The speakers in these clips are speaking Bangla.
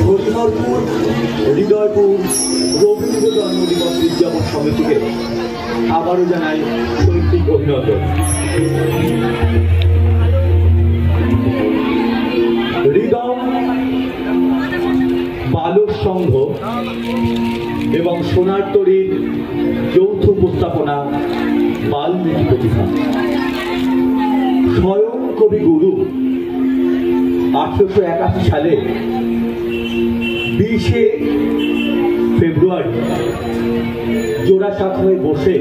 হরিহরপুর হৃদয়পুর রবীন্দ্র জন্মদিবস উদযাপন সমিতিকে আবারও জানাই শৈল্পিক অভিনন্দন। হৃদয় বালক সংঘ এবং সোনার তরীর যৌথ উপস্থাপনা বাল্মীকি প্রতিভা। স্বয়ং কবিগুরু 1881 সালে 20শে ফেব্রুয়ারি জোড়াসাঁকো হয়ে বসে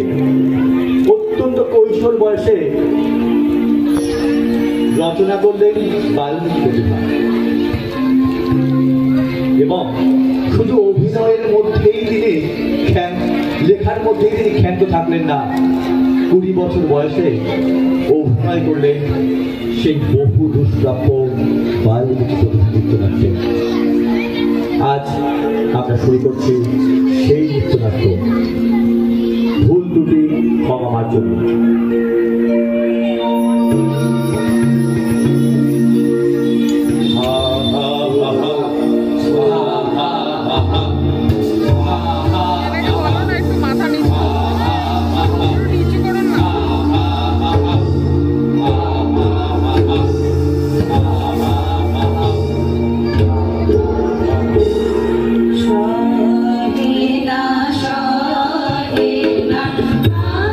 অত্যন্ত কৈশোর বয়সে রচনা করলেন বাল্মীকি প্রতিভা এবং শুধু অভিনয়ের মধ্যেই তিনি লেখার মধ্যেই তিনি ক্ষান্ত থাকলেন না। 20 বছর বয়সে অভিনয় করলেন সেই বহু দুষ্প্রাপ্য বাল্মীকি প্রতিভা নৃত্যনাট্যে। আজ আমরা শুরু করছি সেই নৃত্যনাট্য। ভুল ত্রুটি ক্ষমা আমার জন্য। Bye.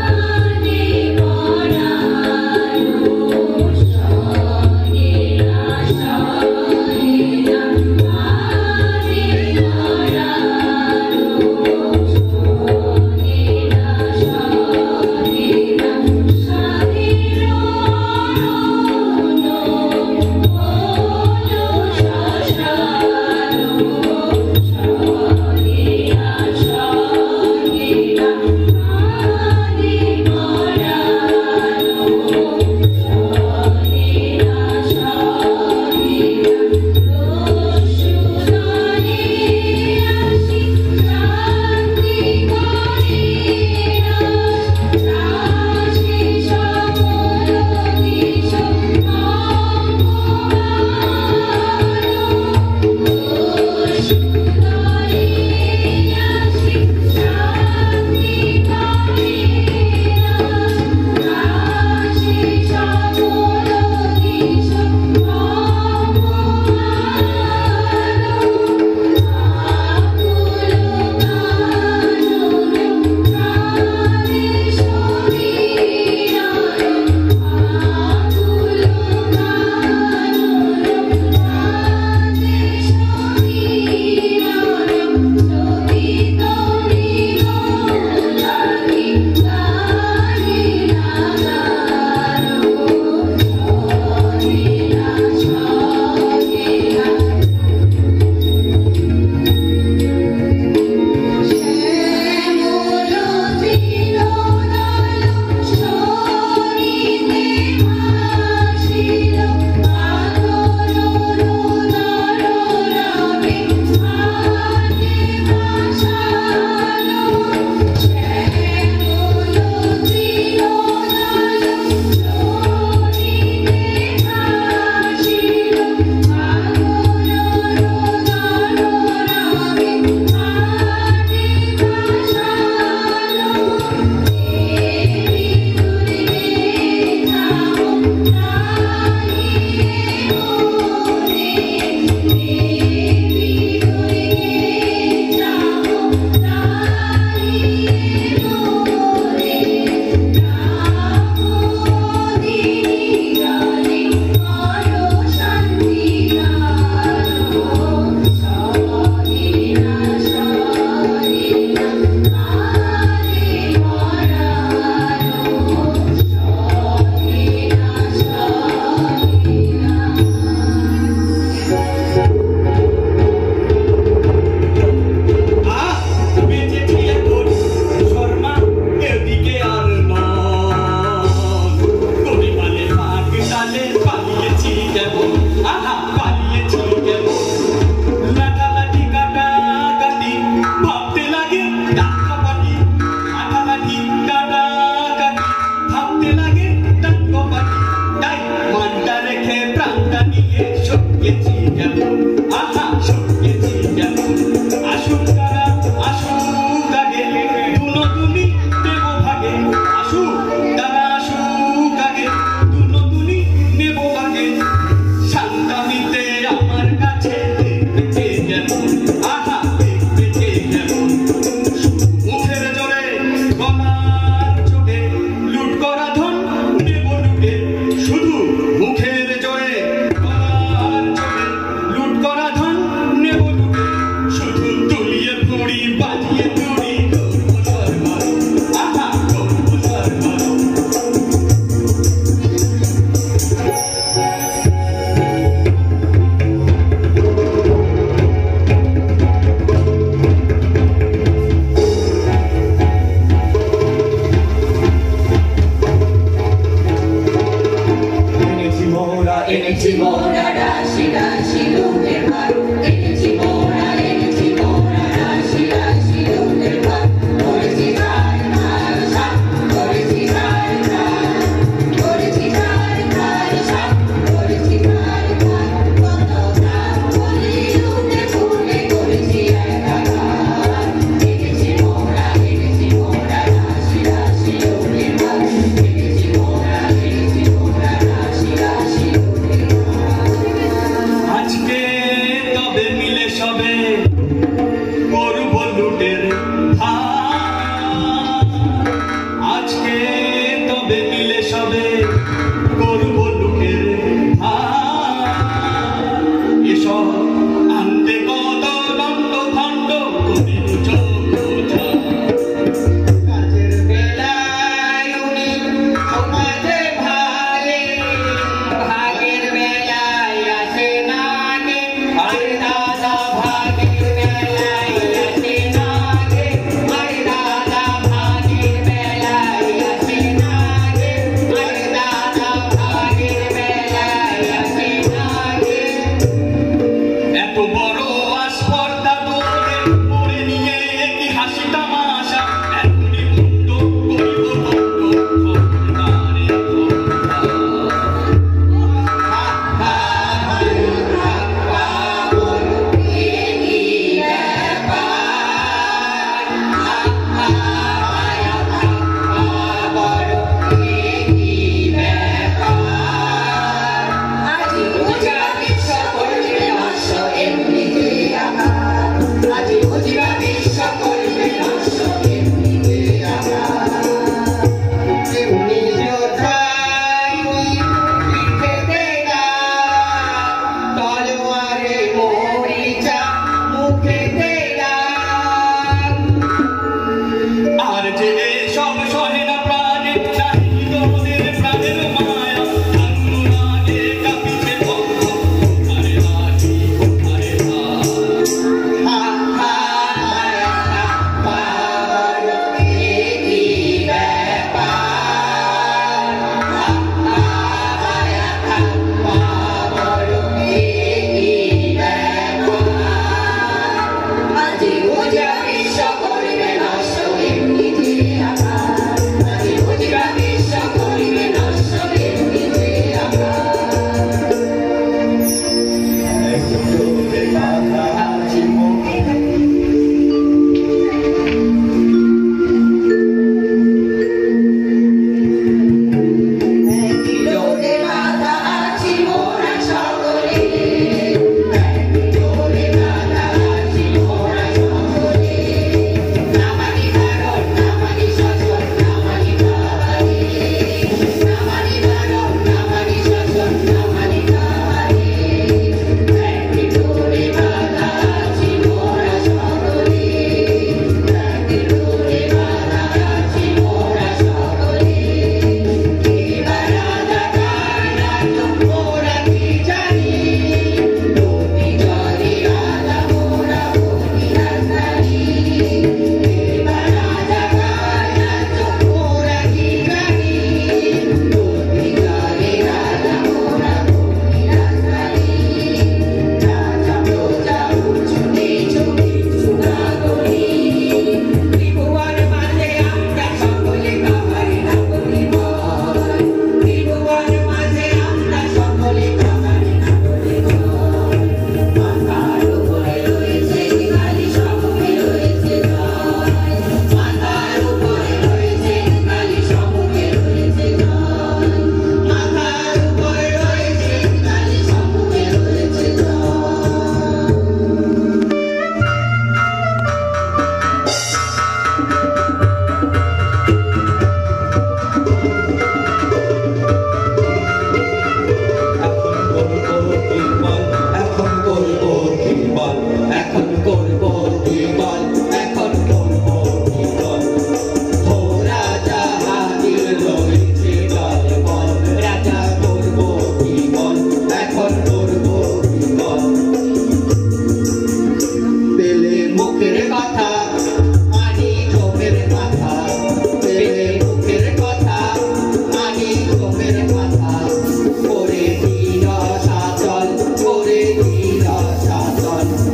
বড় আস্পর্ধা তোদের পড়ে নিয়ে কি হাসি তামাশা এখনই মুক্ত করিব ভক্ত খবরদারে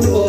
Oh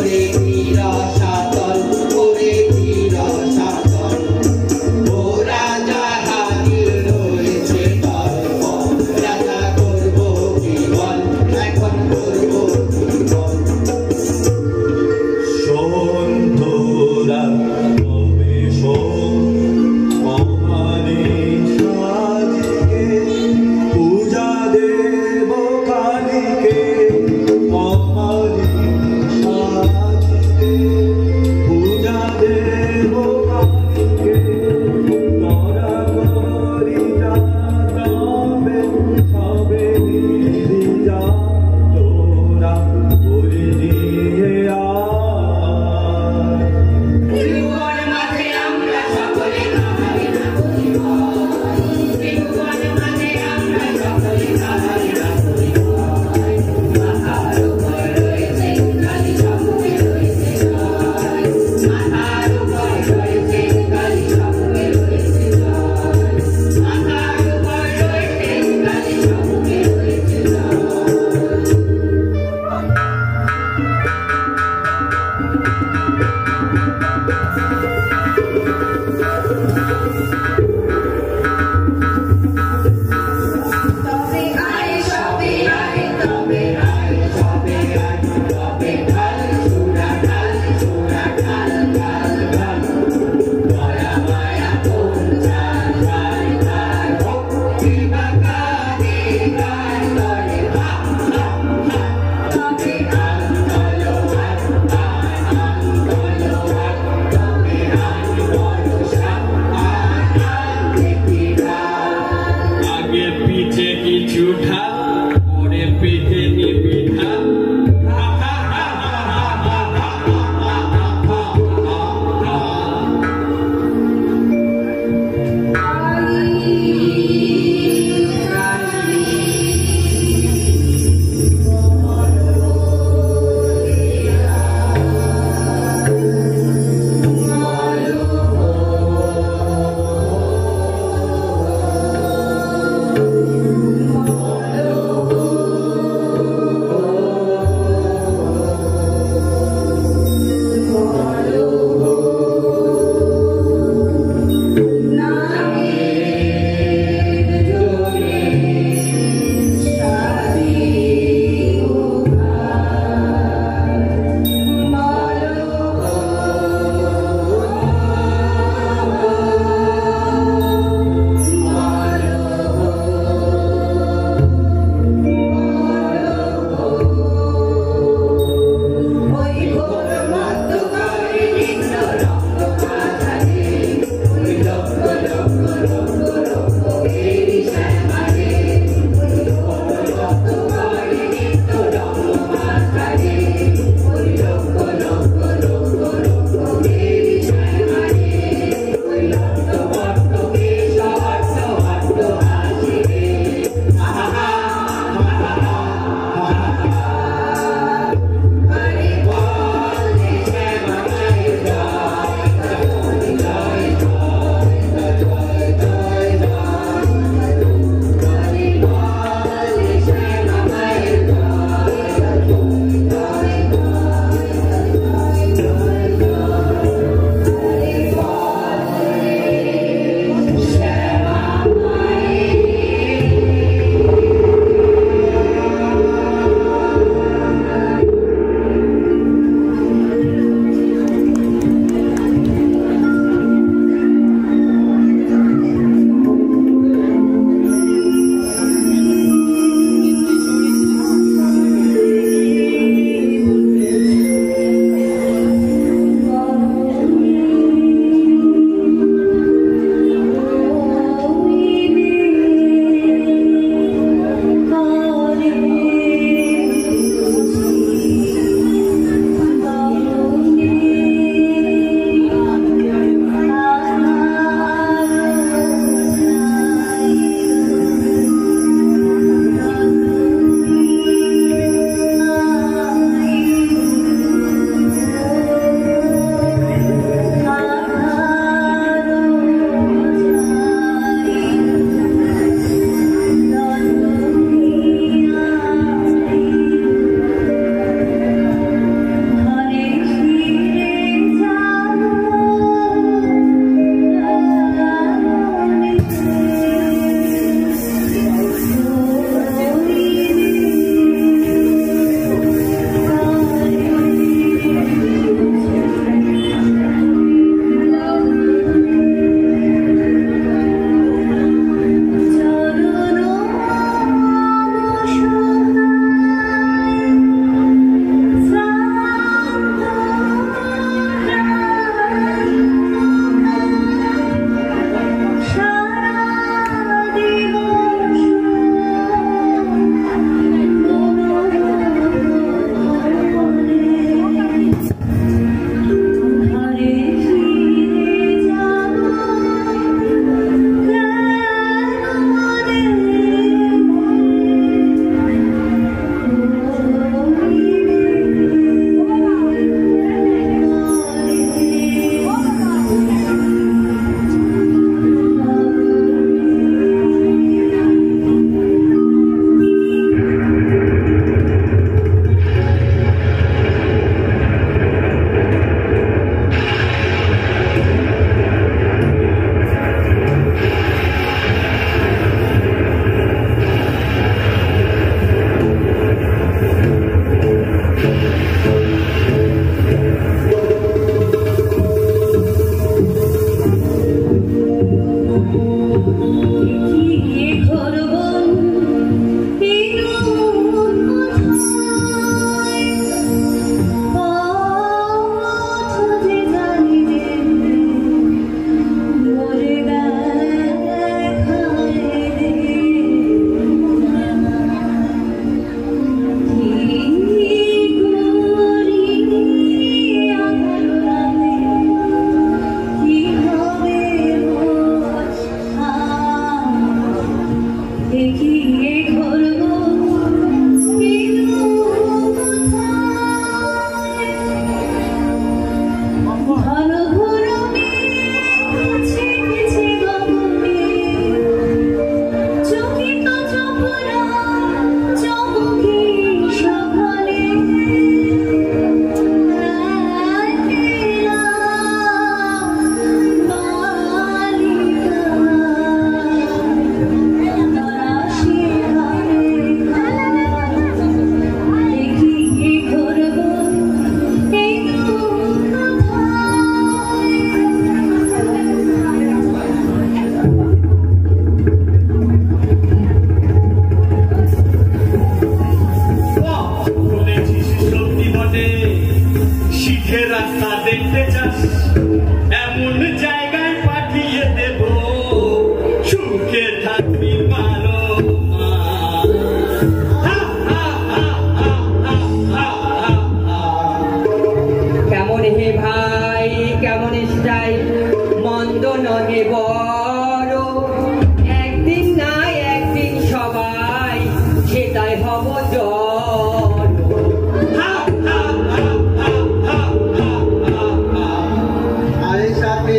সুখের রাস্তা দেখতে চাস এমন জায়গায় পাঠিয়ে দেব সুখে থাকবি ভালো কেমন হে ভাই কেমন স্টাইল মন্দ নহে বড় একদিন নাই একদিন সবাই সেটাই হব জড় আরে সাথে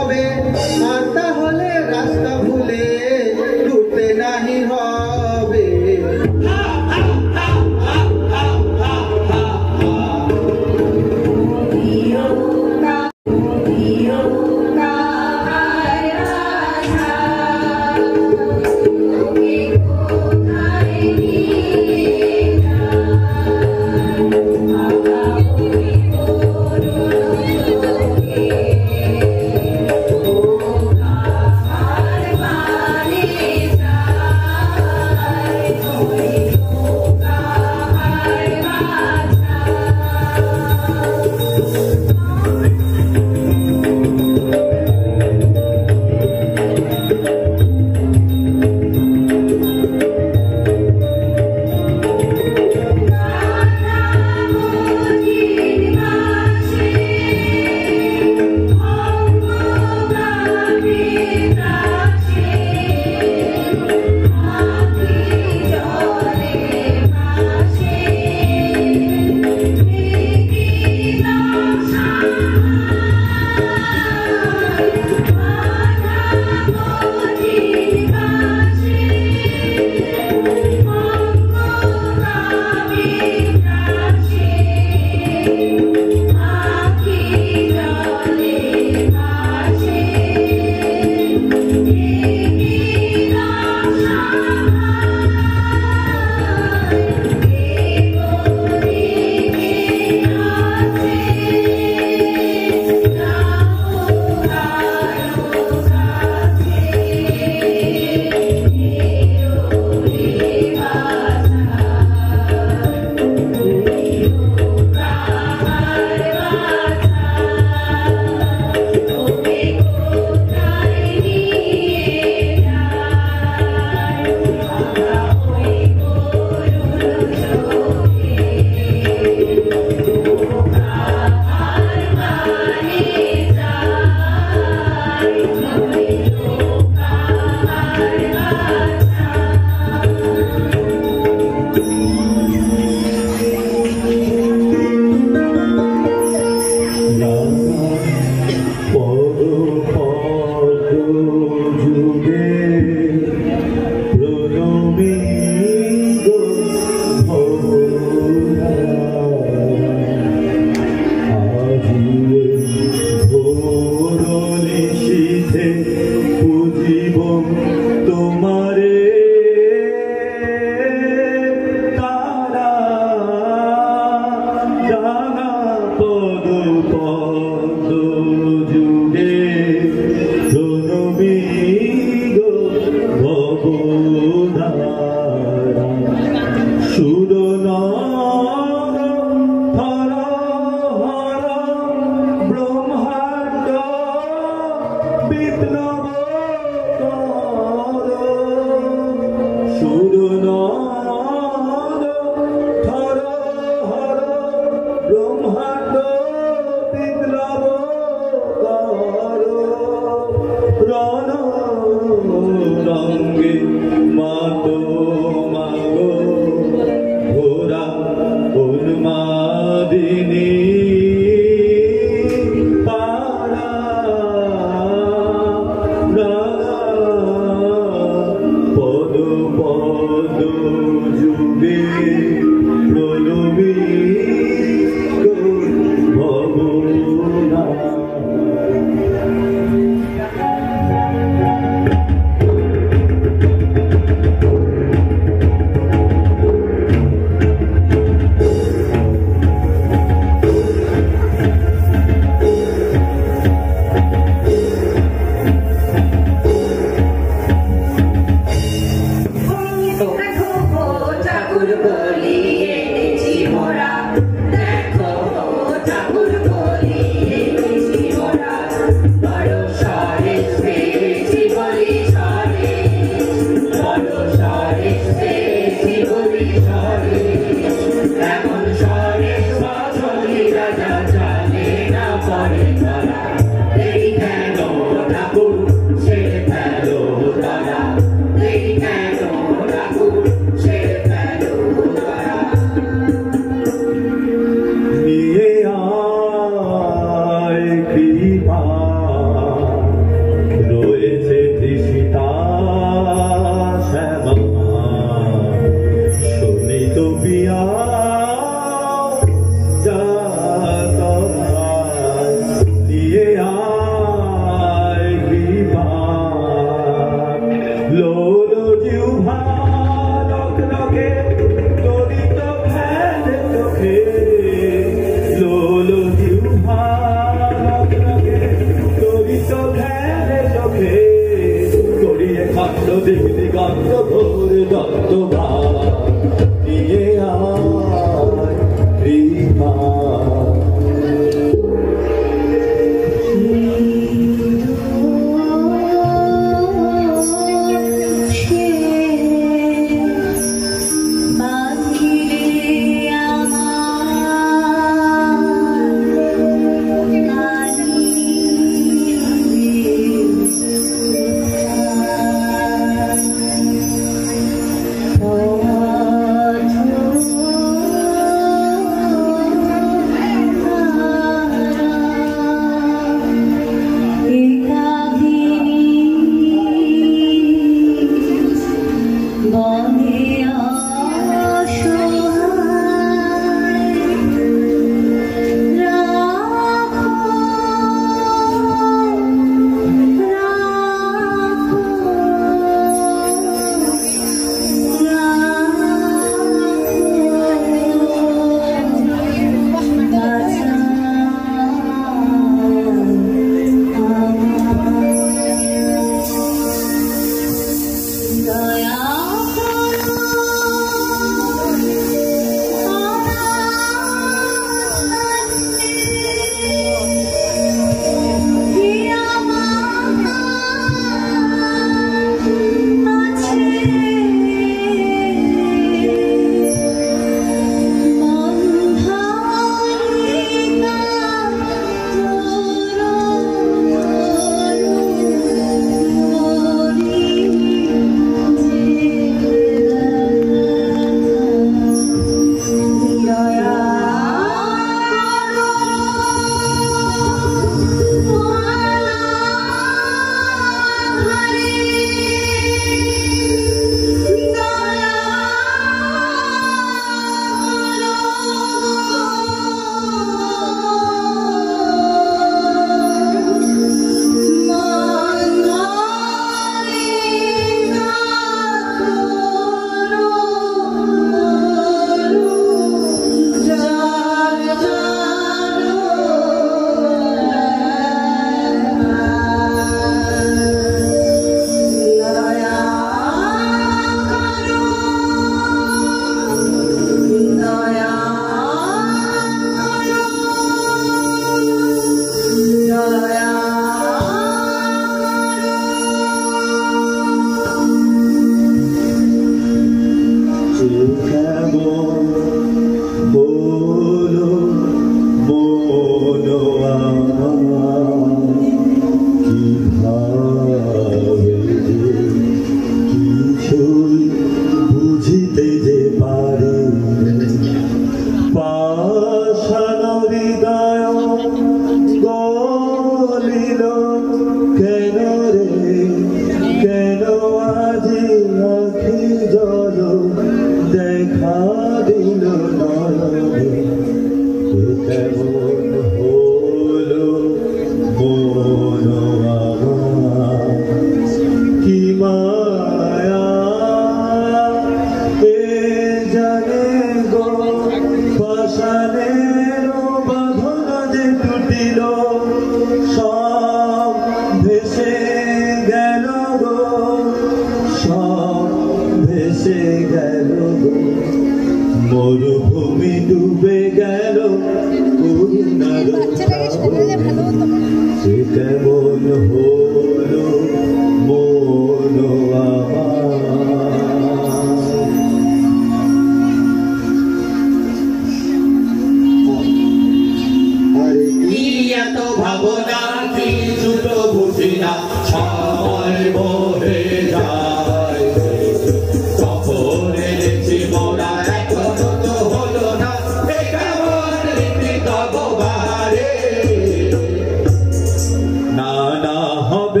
হবে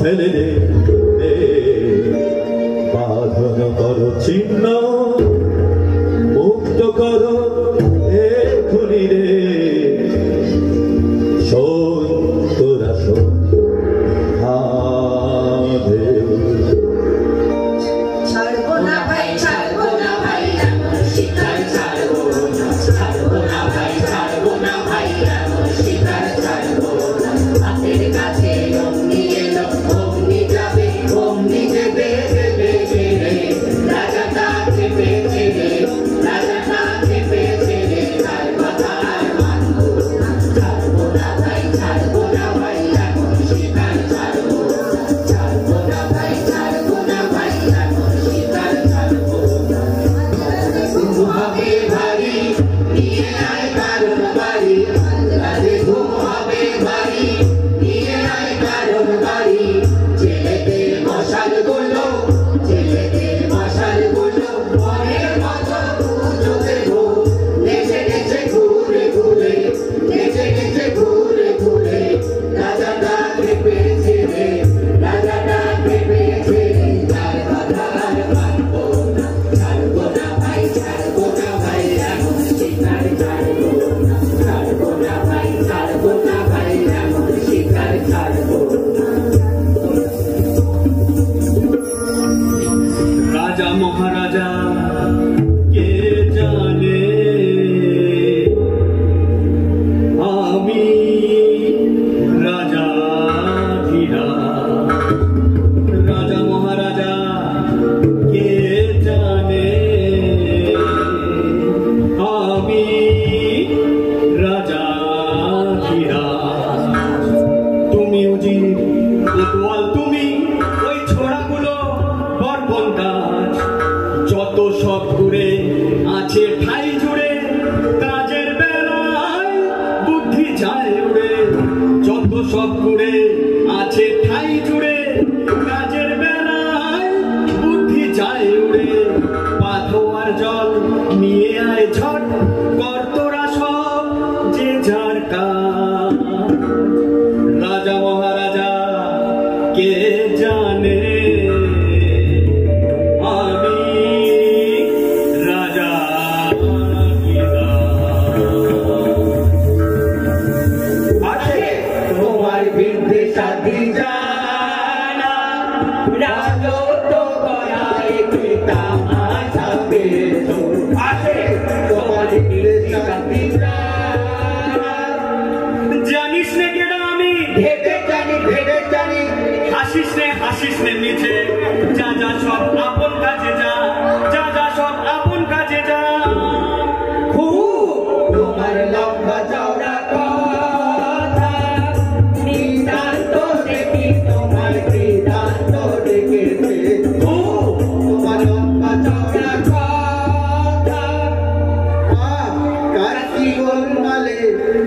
ফেলে দে বাঁধন করো চিহ্ন মুক্ত করো এখুনি রে শোন তোরা শোন ছাড়বো না ভাই ছাড়বো না ভাই এমন শিকার ছাড়বো না ছাড়বো না ভাই ছাড়বো না ভাই এমন শিকার ছাড়বো না হাতের কাছে অমনি এলো অমনি যাবে অমনি দেবে দেবে ছেড়ে রাজাটা চেপে ছেড়ে রাজাটা চেপে ছেড়ে তার কথা আর মানবো না ছাড়বো না ভাই ছাড়বো না ভাই এমন শিকার ছাড়বো না ছাড়বো না ভাই ছাড়বো না ভাই এমন শিকার ছাড়বো না ঘুম হবে ভারী নিয়ে আয় কারণ বাড়ি রাতে ঘুম হবে ভারী নিয়ে আয় কারণ বাড়ি ছেলেদের মশাল গুলো মনের মতো পুজো দেবো নেচে নেচে ঘুরে ঘুরে নেচে নেচে ঘুরে ঘুরে রাজাটা পেয়েছে রে রাজাটা পেয়েছে রে তার কথা আর মানবো না ছাড়বো না ভাই ছাড়বো না ভাই এমন শিকার ছাড়বো না ছাড়বো না ভাই ছাড়বো না ভাই এমন শিকার ছাড়বো না রাজা মহারাজা কে জানে আমি রাজা ধীরাজ রাজা মহারাজা কে জানে আমি রাজা ধীরাজ তুমি উজির কোতোয়াল তুমি ওই ছোড়াগুলো বর্বন গাছ যত সব ঘুরে আছে ঠাই জুড়ে কাজের বেলায় বুদ্ধি যায় উড়ে যত সব ঘুরে আছে ঠাই জুড়ে কাজের বেলায় বুদ্ধি যায় উড়ে পাথর জল নিয়ে আয় ঝট কর তোরা সব যে যার কাজ রাজা মহারাজা কে জানে আমি রাজা আছে তোমার বিরুদ্ধে সাথী জানা রাজত্ব করায় পিতা আসাবে আছে তোমার বিরুদ্ধে সাথী জানা জানিস নে কেডা আমি ভেবে জানি হাসিস নে নিচে যা যা সব আপন কাজে যা যা যা সব আপন কাজে যা তোমার লম্বা চওড়া কথা নিতান্ত দেখি তোমার নিতান্ত দেখেছে তোমার লম্বা চওড়া কথা কাশি গোলমালে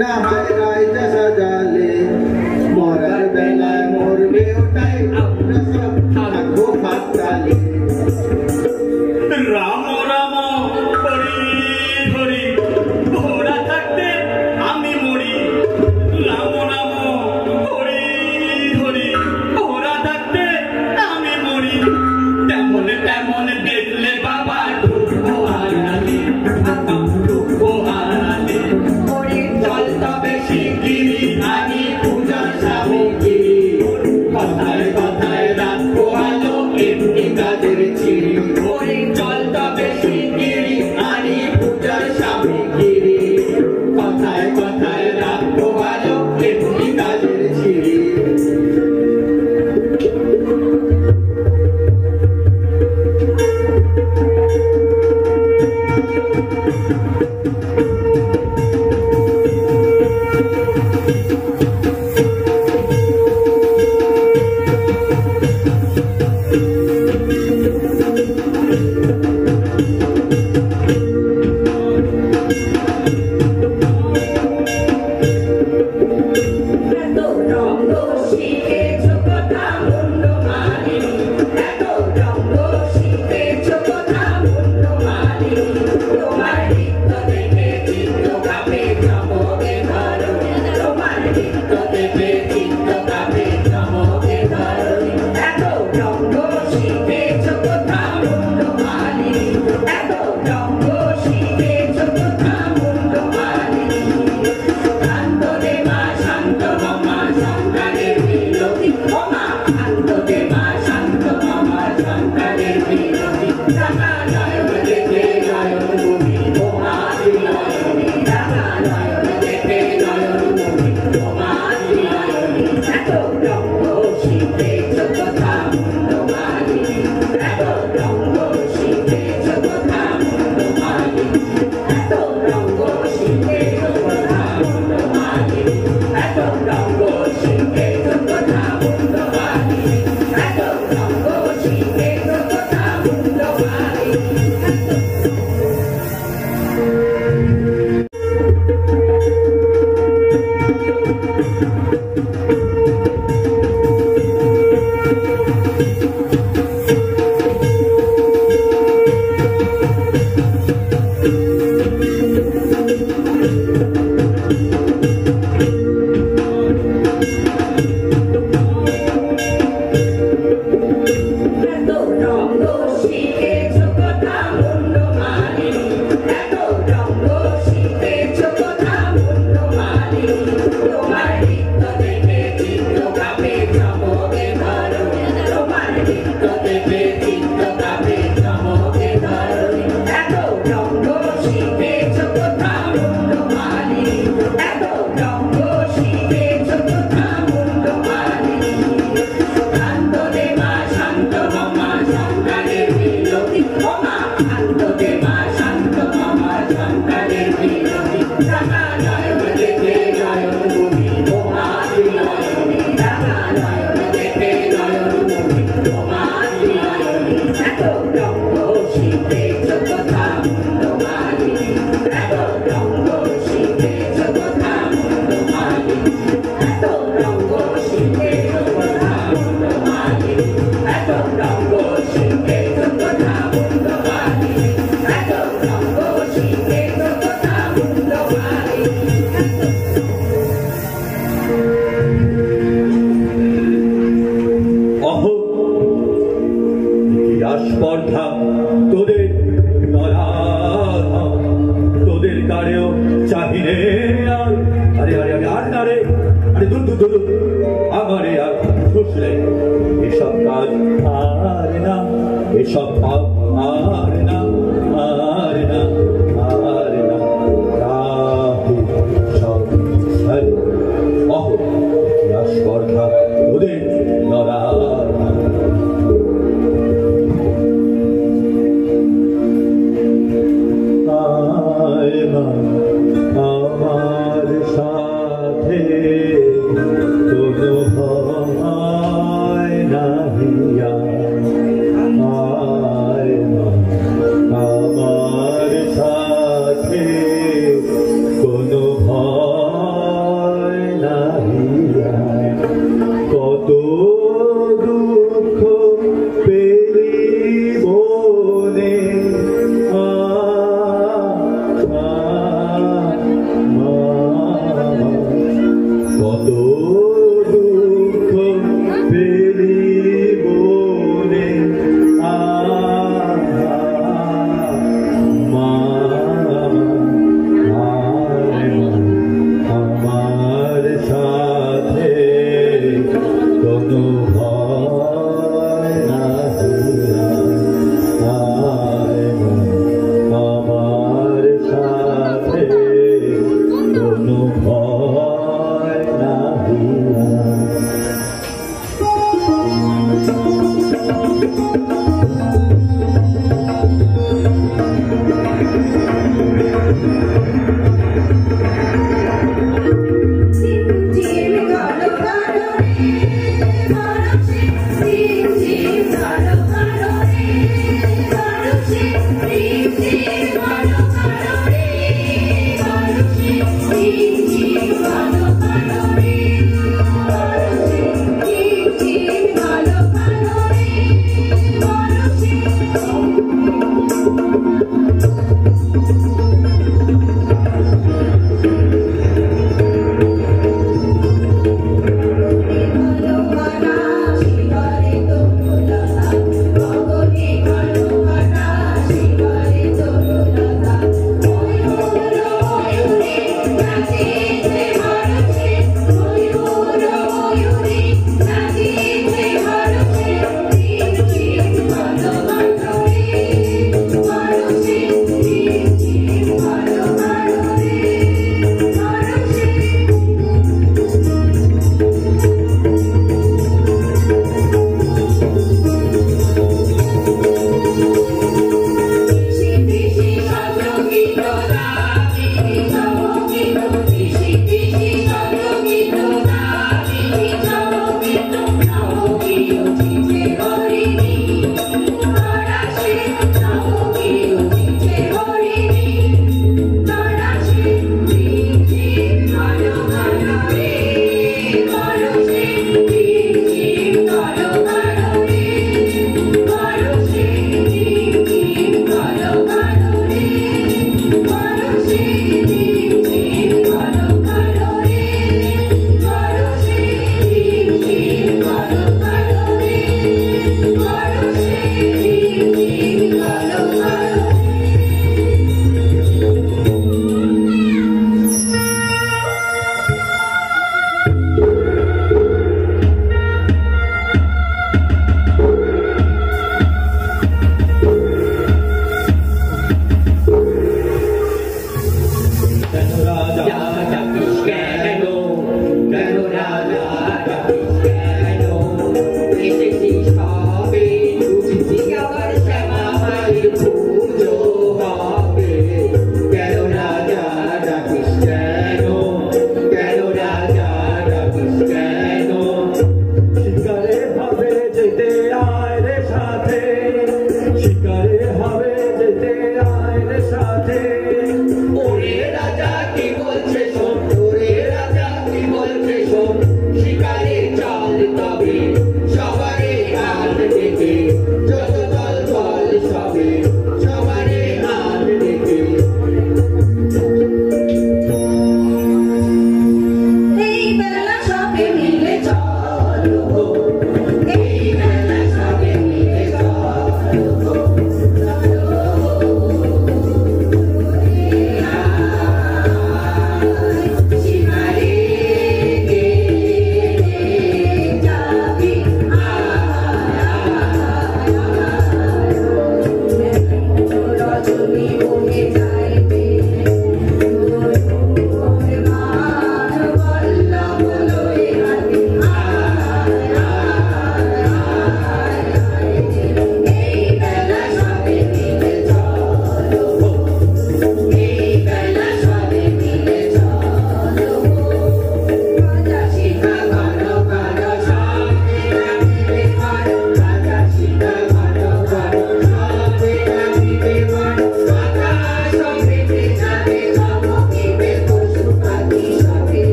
না হয় রায় দশা জালে মরার বেলায় মরবে ওটাই আমরা সব থাকবো ফাঁকালে রাম রাম হরি হরি ভোরা থাকতে আমি মরি রাম রাম হরি হরি ভোরা থাকতে আমি মরি তেমন তেমন দেখলে বাবা ঢুকবো হারালে ঢুকবো হারালে হরির জল তবে শিগগিরি আনি পূজার সামগ্রী কথায় কথায় রাখবো আলো এমনি কাজের ছিরি হরির জল তবে শিগগিরি আনি পূজার সামগ্রী কথায় কথায় রাখবো আলো এমনি কাজের ছিরি আন্ততে মা শান্ত মামা সন্তানের বিরোধী রাঙা নয়ন দেখে নয়ন মুখী তোমারি নয়নী রাঙা নয়ন দেখে নয়ন মুখী তোমারি নয়নী এত রঙ্গ শিখেছ কথা মুন্ডমালি এত রঙ্গ শিখেছ কথা মুন্ডমালি এত রঙ্গ শিখেছ কথা মুন্ডমালি এত রঙ্গ শিখেছ কথা মুন্ডমালি এত রঙ্গ শিখেছ কথা মুন্ডমালি এত রঙ্গ শিখেছ কথা মুন্ডমালি এত রঙ্গ শিখেছ কথা মুন্ডমালি তোমার নৃত্য দেখে চিত্ত কাঁপে চমকে ধরো তোমার নৃত্য দেখে চিত্ত কাঁপে চমকে ধরো এত রঙ্গ শিখেছ কথা মুন্ডমালি এত রঙ্গ শিখেছ কথা মুন্ডমালি আন্তরে মা শান্ত মামা সন্তানের বিরোধী মামা আন্তরে মা শান্ত মামা সন্তানের বিরোধী রাঙা নয়ন দেখে নয়ন মুখী তোমারি নয়নী রাঙা নয়ন দেখে নয়ন মুখী তোমারি নয়নী এত রঙ্গ শিখেছ কথা মুন্ডমালি এত রঙ্গ শিখেছ কথা মুন্ডমালি এত রঙ্গ শিখেছ কথা মুন্ডমালি এত রঙ্গ শিখেছ কথা মুন্ডমালি এত রঙ্গ শিখেছ কথা মুন্ডমালি অহো ইতিহাস স্পর্ধা তোদের নরাধা তোদের কারেও চাহিনে আর আরে আরে আরে আর না রে আরে দূর দূর দূর আমারে আর খুশলে এসব কাজ আর না এসব পাপ আর না আর না আর না রাহি সব হরে অহো ইতিহাস স্পর্ধা তোদের নরাধা আয় মা আমার সাথে কোনো ভয় নাহি আয় মা আমার সাথে কোনো ভয় নাহি কত দুঃখ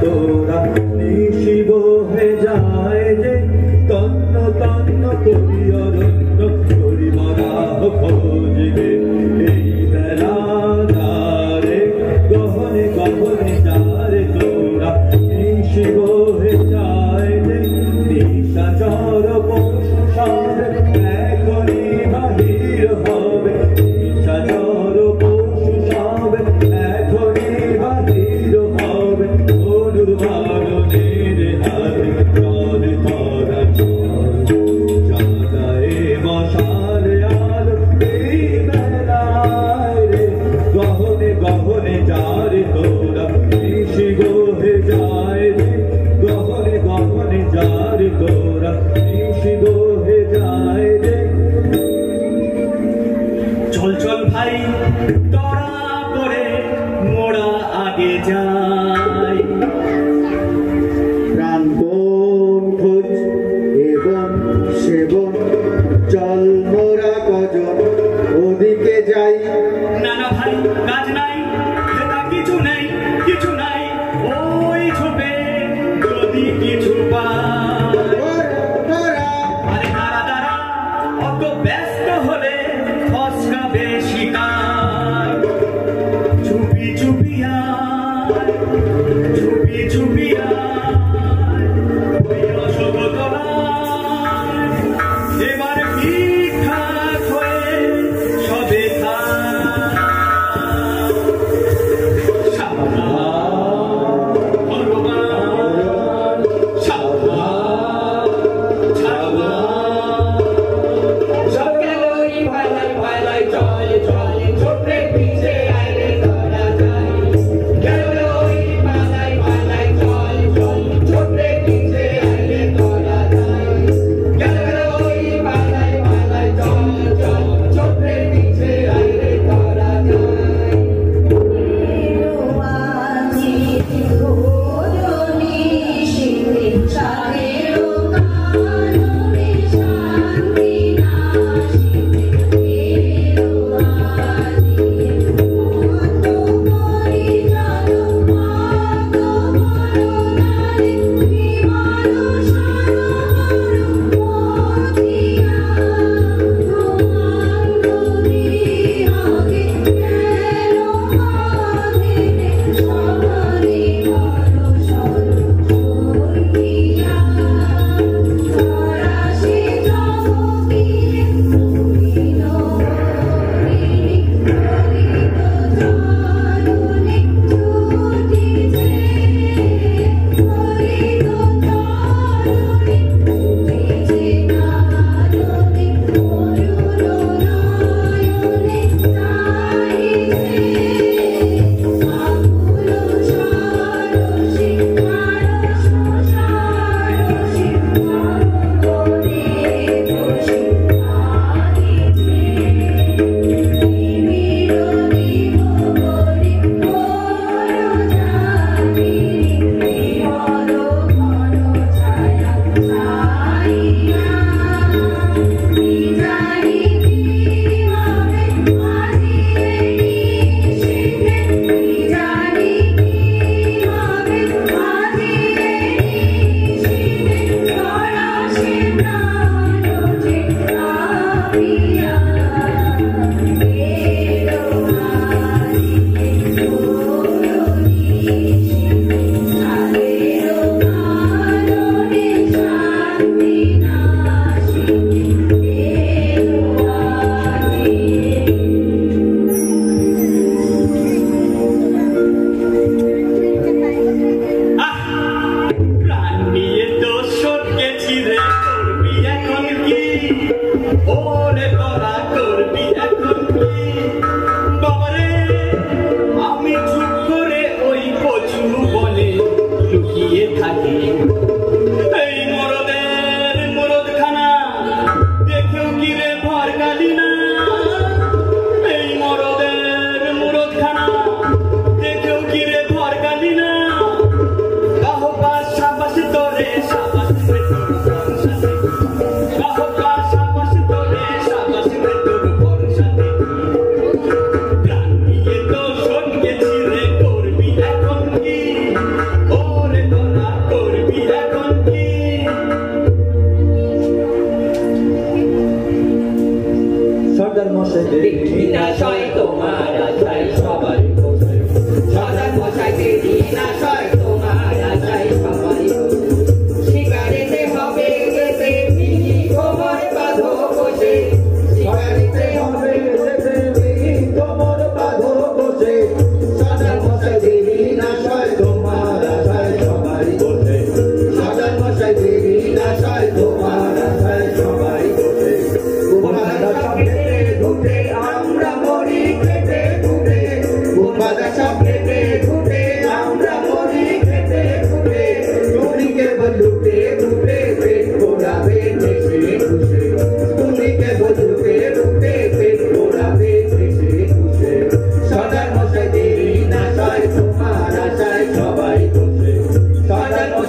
তোরা নিশিব হয়ে যায় যে তন্ন তন্ন করি অরণ্য করি মরা খোঁজবে এই বেলা রে গহনে গহনে যারে তোরা নিশিব হয়ে যায় যে নিশাচর পশু সব এখনই বাহির হবে নিশাচর পশু সব এখনই বাহির হবে অনুবারণের হাতে জল ধরা জাগায় মশাল আলো এই বেলায় রে গহনে গহনে যারে তোরা নিশি গোহে যায় রে গহনে গহনে যারে তোরা নিশি গোহে যায় রে চল চল ভাই তোরা করে মোরা আগে যাই প্রাণপণ খোঁজ এবং সেবন চল মোরা কজন ওদিকে যাই না না ভাই কাজ নাই এটা কিছু নেই কিছু নাই ওই ছোপে যদি কিছু পাই আরে দাঁড়া দাঁড়া অত ব্যস্ত হলে ফসকা বেশি কাজ চুপি চুপিয়া চুপি চুপিয়া ওই রসগোল্লা এবার ঠিকঠাক হয়ে সবে ভগবান সকালই ভালাই ভালাই চলে চলে ছোটে পিছে আইলে ধরা যায় গেলই ভালাই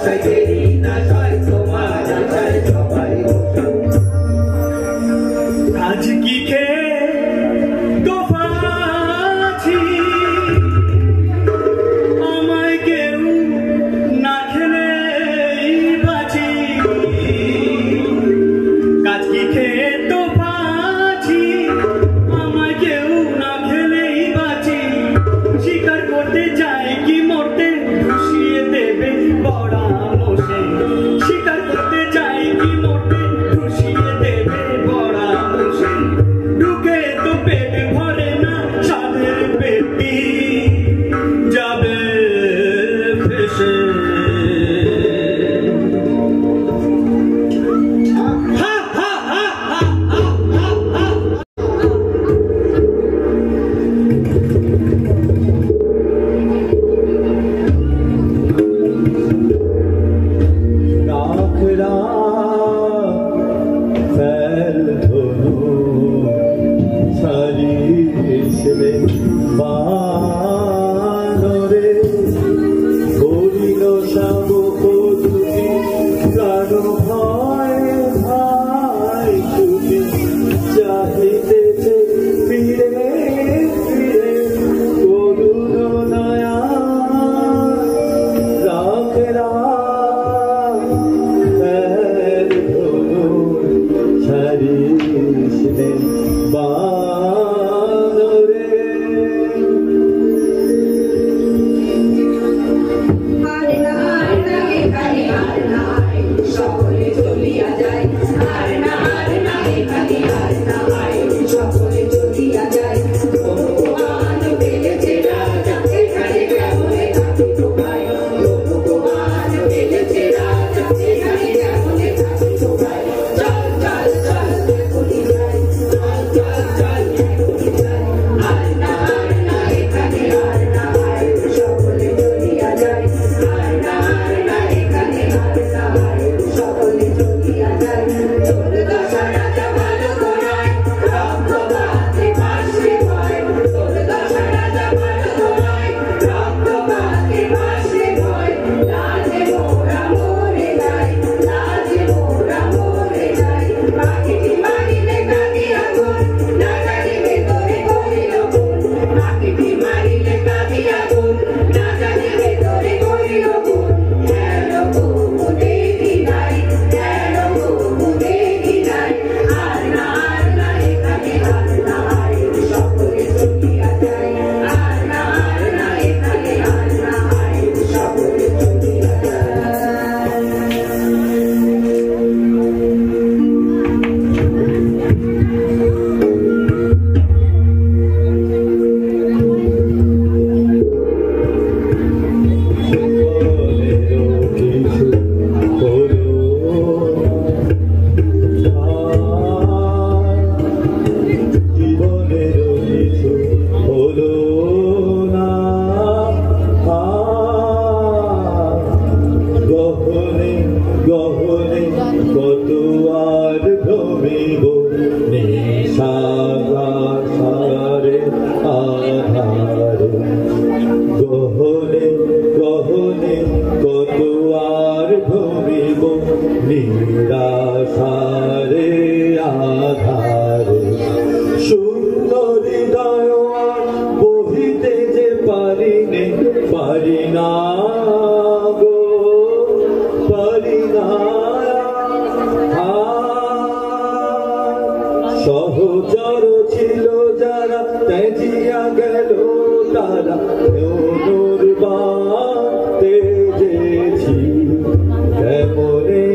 আশায় দেরি না সয় তোমার আশায় সবাই বসা আজ কি খেয়ে তোফাছি আমায় কেউ না খেলেই বাঁচি কাজ কি খেয়ে তোফাছি আমায় কেউ না খেলেই বাঁচি শিকার করতে যাই কি মরতে ধুষিয়ে দেবে বড়া মোষে শিকার করতে যাই কি মরতে ধুষিয়ে দেবে বড়া মোষে ঢুকে তো পেট ভরে না সাধের পেটি যাবে ফেসে সহচর ছিল যারা তেজিয়া গেল তারা তেজেছি কেমনে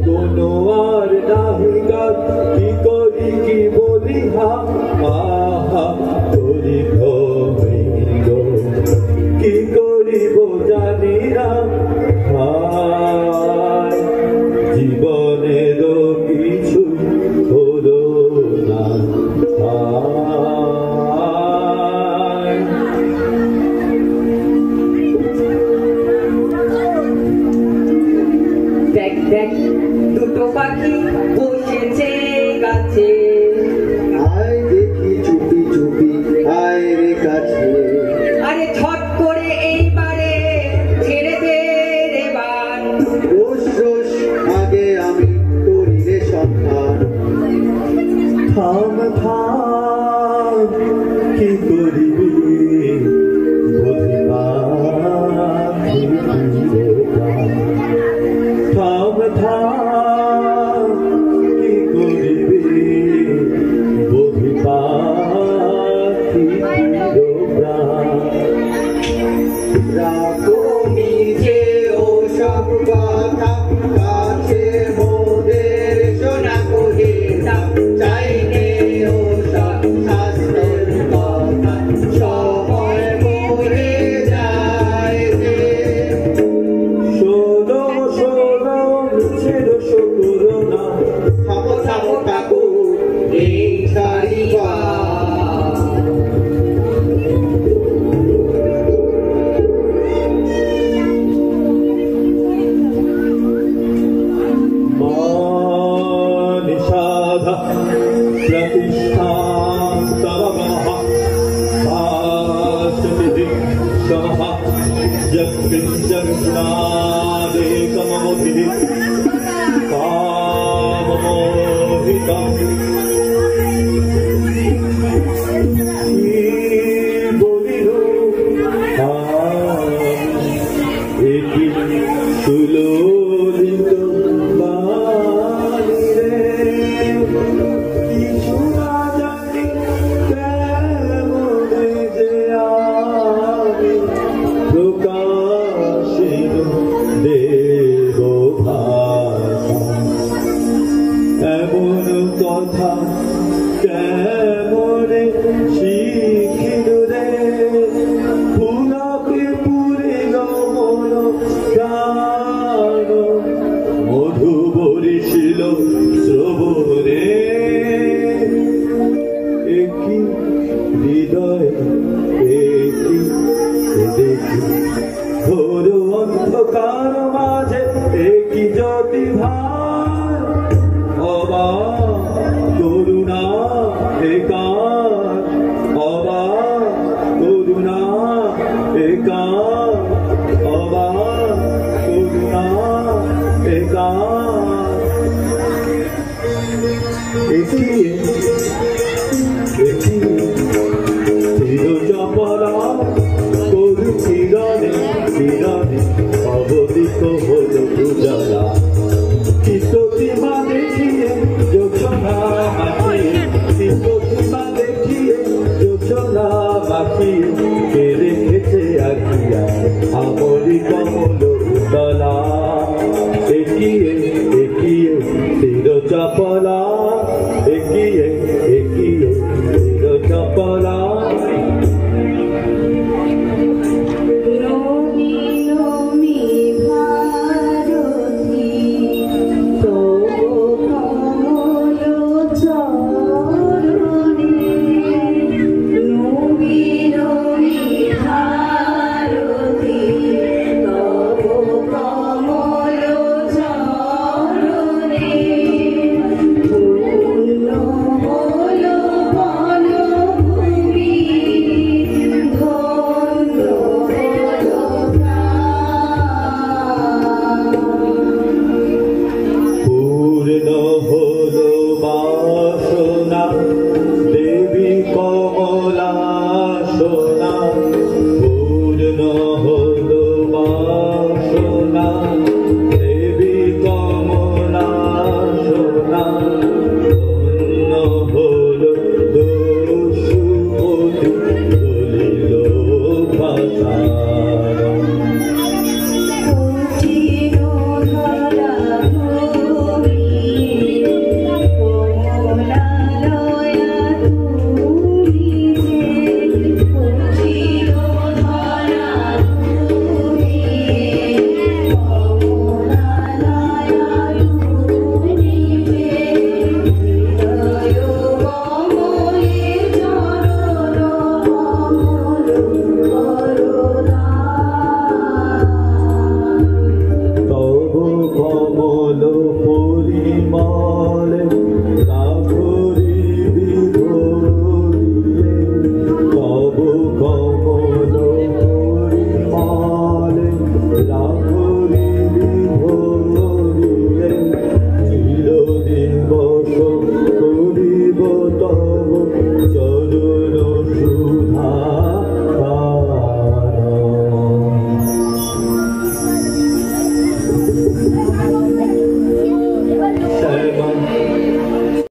কোনো আর নাহিগাত কি করি কি বলি আহা করি কি করিব যা রাখো মিছে ও সব কথা কাছে মোদের শোনা কহে না চাইনে ও সব শাস্ত্রের কথা সময় পড়ে যায় যে শোনো শোনো মিছে দোষ করো না থামো থামো ঠাকুর এই সারিবা निषाद प्रतिष्ठान्तरमः शाश्वती समः यत्किञ्चनादेकमोहिः काममोहितम् বলিল একি সুললিত বাণী রে কিছু না জানি কেমনে যে আমি প্রকাশিত দেব ভাষা এমন কথা কেমনে শিখিল রে পুলকে পুরিল মন প্রাণ মধু বরিশিল শ্রবণে একই হৃদয় একই দেখি ঘোর অন্ধকার মাঝে একই জ্যোতি ভার অবা করুণা একার অবা করুণা একার অবা করুণা একার একই একই চিরচপলা করু কিরণে কিরণে অবদিত হল পূজলা চিত্তসীমা দেখিয়ে যোজনা মাখিয়ে চিত্তসীমা দেখিয়ে যোজনা মাখিয়ে কে রেখেছে আখিয়া আমরি কমল তলা